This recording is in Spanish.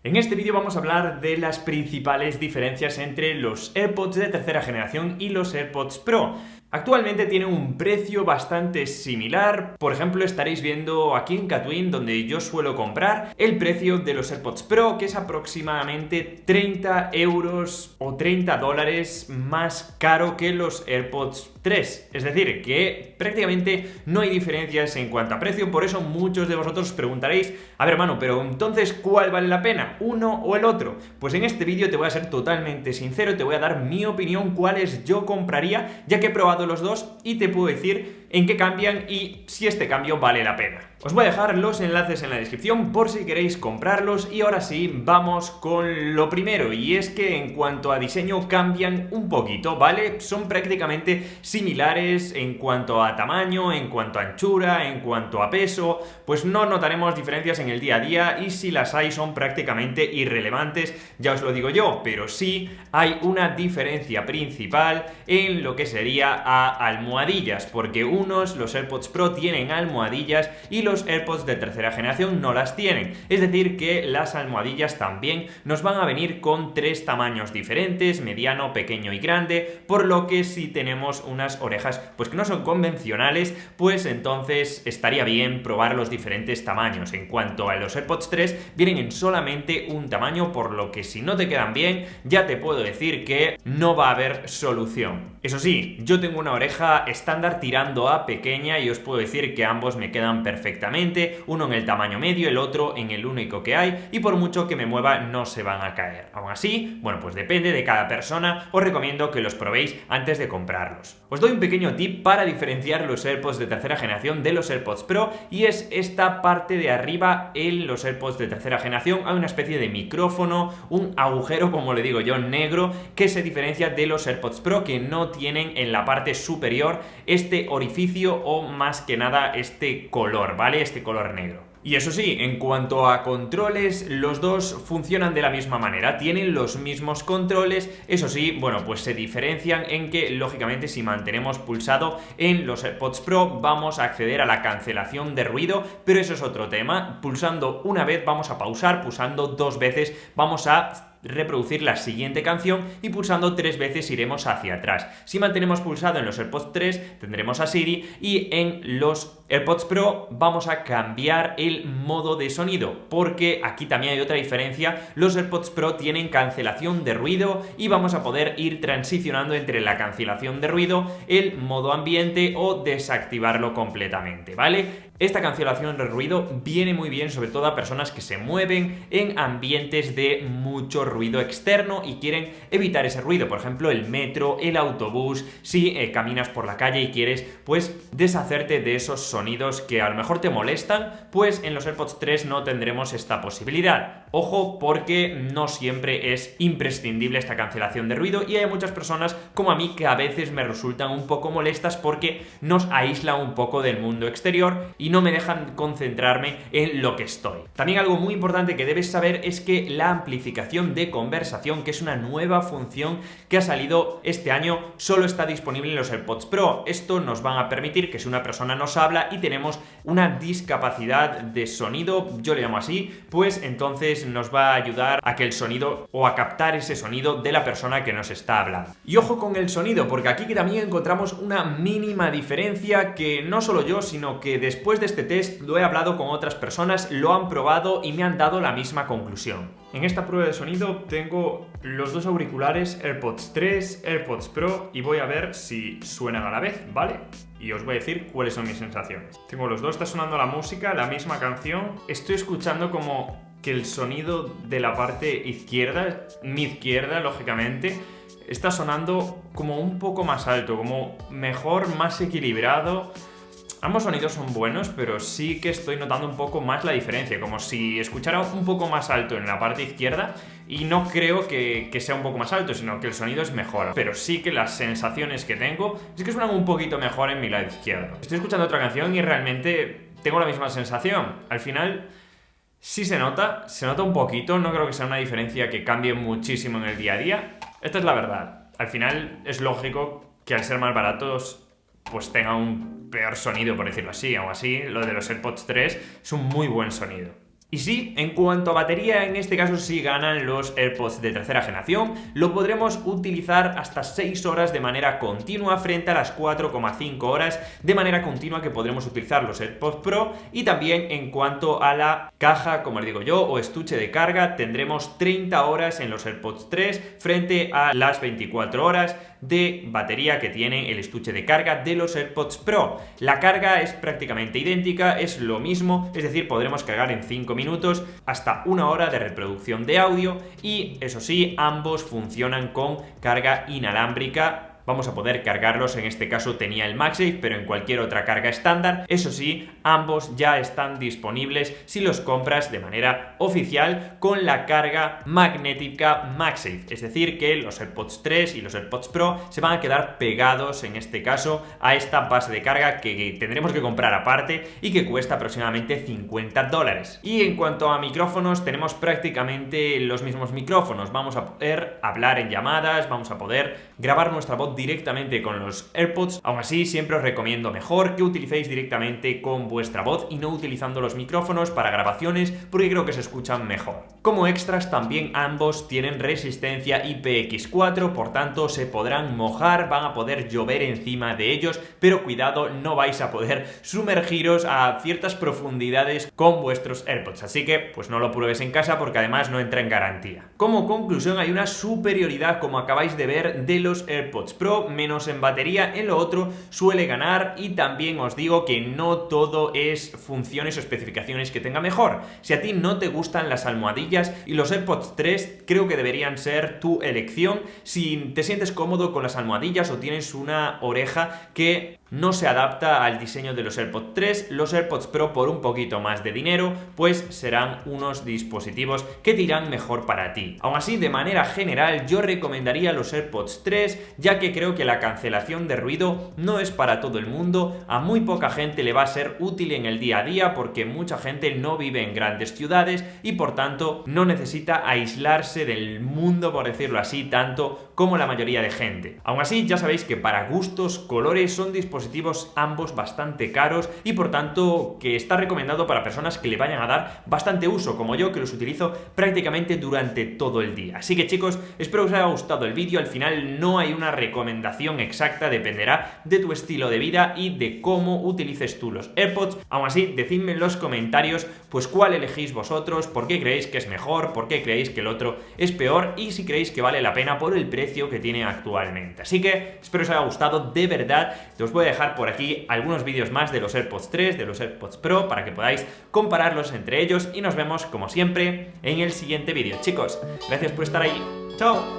En este vídeo vamos a hablar de las principales diferencias entre los AirPods de tercera generación y los AirPods Pro. Actualmente tienen un precio bastante similar. Por ejemplo, estaréis viendo aquí en Katwin, donde yo suelo comprar, el precio de los AirPods Pro, que es aproximadamente 30 euros o 30 dólares más caro que los AirPods 3. Es decir, que prácticamente no hay diferencias en cuanto a precio. Por eso muchos de vosotros os preguntaréis, a ver, hermano, pero entonces, ¿cuál vale la pena? ¿Uno o el otro? Pues en este vídeo te voy a ser totalmente sincero, te voy a dar mi opinión, cuáles yo compraría, ya que he probado los dos y te puedo decir en qué cambian y si este cambio vale la pena. Os voy a dejar los enlaces en la descripción por si queréis comprarlos y ahora sí, vamos con lo primero, y es que en cuanto a diseño cambian un poquito, ¿vale? Son prácticamente similares en cuanto a tamaño, en cuanto a anchura, en cuanto a peso, pues no notaremos diferencias en el día a día y si las hay son prácticamente irrelevantes, ya os lo digo yo, pero sí hay una diferencia principal en lo que sería a almohadillas, porque los AirPods Pro tienen almohadillas y los AirPods de tercera generación no las tienen. Es decir, que las almohadillas también nos van a venir con tres tamaños diferentes, mediano, pequeño y grande, por lo que si tenemos unas orejas pues que no son convencionales, pues entonces estaría bien probar los diferentes tamaños. En cuanto a los AirPods 3, vienen en solamente un tamaño, por lo que si no te quedan bien, ya te puedo decir que no va a haber solución. Eso sí, yo tengo una oreja estándar tirando a pequeña y os puedo decir que ambos me quedan perfectamente, uno en el tamaño medio, el otro en el único que hay, y por mucho que me mueva no se van a caer. Aún así, bueno, pues depende de cada persona, os recomiendo que los probéis antes de comprarlos. Os doy un pequeño tip para diferenciar los AirPods de tercera generación de los AirPods Pro, y es esta parte de arriba. En los AirPods de tercera generación hay una especie de micrófono, un agujero, como le digo yo, negro, que se diferencia de los AirPods Pro, que no tienen en la parte superior este orificio o más que nada este color, ¿vale? Este color negro. Y eso sí, en cuanto a controles, los dos funcionan de la misma manera, tienen los mismos controles. Eso sí, bueno, pues se diferencian en que, lógicamente, si mantenemos pulsado en los AirPods Pro, vamos a acceder a la cancelación de ruido, pero eso es otro tema. Pulsando una vez vamos a pausar, pulsando dos veces vamos a reproducir la siguiente canción y pulsando tres veces iremos hacia atrás. Si mantenemos pulsado en los AirPods 3 tendremos a Siri, y en los AirPods Pro vamos a cambiar el modo de sonido, porque aquí también hay otra diferencia. Los AirPods Pro tienen cancelación de ruido y vamos a poder ir transicionando entre la cancelación de ruido, el modo ambiente o desactivarlo completamente, ¿vale? Esta cancelación de ruido viene muy bien sobre todo a personas que se mueven en ambientes de mucho ruido externo y quieren evitar ese ruido, por ejemplo el metro, el autobús, si caminas por la calle y quieres pues deshacerte de esos sonidos que a lo mejor te molestan, pues en los AirPods 3 no tendremos esta posibilidad. Ojo, porque no siempre es imprescindible esta cancelación de ruido y hay muchas personas como a mí que a veces me resultan un poco molestas porque nos aíslan un poco del mundo exterior y no me dejan concentrarme en lo que estoy. También algo muy importante que debes saber es que la amplificación de conversación, que es una nueva función que ha salido este año, solo está disponible en los AirPods Pro. Esto nos va a permitir que si una persona nos habla y tenemos una discapacidad de sonido, yo le llamo así, pues entonces nos va a ayudar a que el sonido o a captar ese sonido de la persona que nos está hablando. Y ojo con el sonido, porque aquí también encontramos una mínima diferencia que no solo yo, sino que después de este test lo he hablado con otras personas, lo han probado y me han dado la misma conclusión. En esta prueba de sonido tengo los dos auriculares AirPods 3, AirPods Pro, y voy a ver si suenan a la vez, ¿vale? Y os voy a decir cuáles son mis sensaciones. Tengo los dos, está sonando la música, la misma canción. Estoy escuchando como que el sonido de la parte izquierda, mi izquierda, lógicamente, está sonando como un poco más alto, como mejor, más equilibrado. Ambos sonidos son buenos, pero sí que estoy notando un poco más la diferencia, como si escuchara un poco más alto en la parte izquierda, y no creo que sea un poco más alto, sino que el sonido es mejor, pero sí que las sensaciones que tengo es que suenan un poquito mejor en mi lado izquierdo. Estoy escuchando otra canción y realmente tengo la misma sensación. Al final sí se nota un poquito, no creo que sea una diferencia que cambie muchísimo en el día a día. Esta es la verdad. Al final es lógico que al ser más baratos pues tenga un peor sonido, por decirlo así. Aún así, lo de los AirPods 3 es un muy buen sonido. Y sí, en cuanto a batería, en este caso sí ganan los AirPods de tercera generación, lo podremos utilizar hasta 6 horas de manera continua frente a las 4,5 horas de manera continua que podremos utilizar los AirPods Pro. Y también en cuanto a la caja, como les digo yo, o estuche de carga, tendremos 30 horas en los AirPods 3 frente a las 24 horas de batería que tiene el estuche de carga de los AirPods Pro. La carga es prácticamente idéntica, es lo mismo, es decir, podremos cargar en 5 minutos hasta 1 hora de reproducción de audio y eso sí, ambos funcionan con carga inalámbrica. Vamos a poder cargarlos, en este caso tenía el MagSafe, pero en cualquier otra carga estándar. Eso sí, ambos ya están disponibles si los compras de manera oficial con la carga magnética MagSafe. Es decir, que los AirPods 3 y los AirPods Pro se van a quedar pegados, en este caso, a esta base de carga que tendremos que comprar aparte y que cuesta aproximadamente $50. Y en cuanto a micrófonos, tenemos prácticamente los mismos micrófonos. Vamos a poder hablar en llamadas, vamos a poder grabar nuestra voz directamente con los AirPods. Aún así, siempre os recomiendo mejor que utilicéis directamente con vuestra voz y no utilizando los micrófonos para grabaciones, porque creo que se escuchan mejor. Como extras, también ambos tienen resistencia IPX4, por tanto se podrán mojar, van a poder llover encima de ellos, pero cuidado, no vais a poder sumergiros a ciertas profundidades con vuestros AirPods, así que pues no lo pruebes en casa porque además no entra en garantía. Como conclusión, hay una superioridad, como acabáis de ver, de los AirPods Pro, menos en batería. En lo otro suele ganar, y también os digo que no todo es funciones o especificaciones que tenga mejor. Si a ti no te gustan las almohadillas y los AirPods 3, creo que deberían ser tu elección. Si te sientes cómodo con las almohadillas o tienes una oreja que no se adapta al diseño de los AirPods 3, los AirPods Pro, por un poquito más de dinero, pues serán unos dispositivos que te irán mejor para ti. Aún así, de manera general, yo recomendaría los AirPods 3, ya que creo que la cancelación de ruido no es para todo el mundo. A muy poca gente le va a ser útil en el día a día, porque mucha gente no vive en grandes ciudades y por tanto no necesita aislarse del mundo, por decirlo así, tanto como la mayoría de gente. Aún así, ya sabéis que para gustos, colores, son dispositivos ambos bastante caros y por tanto que está recomendado para personas que le vayan a dar bastante uso, como yo, que los utilizo prácticamente durante todo el día. Así que chicos, espero que os haya gustado el vídeo. Al final no hay una recomendación exacta, dependerá de tu estilo de vida y de cómo utilices tú los AirPods. Aún así, decidme en los comentarios pues cuál elegís vosotros, por qué creéis que es mejor, por qué creéis que el otro es peor y si creéis que vale la pena por el precio que tiene actualmente. Así que espero que os haya gustado de verdad. Os voy a dejar por aquí algunos vídeos más de los AirPods 3, de los AirPods Pro, para que podáis compararlos entre ellos y nos vemos como siempre en el siguiente vídeo. Chicos, gracias por estar ahí. ¡Chao!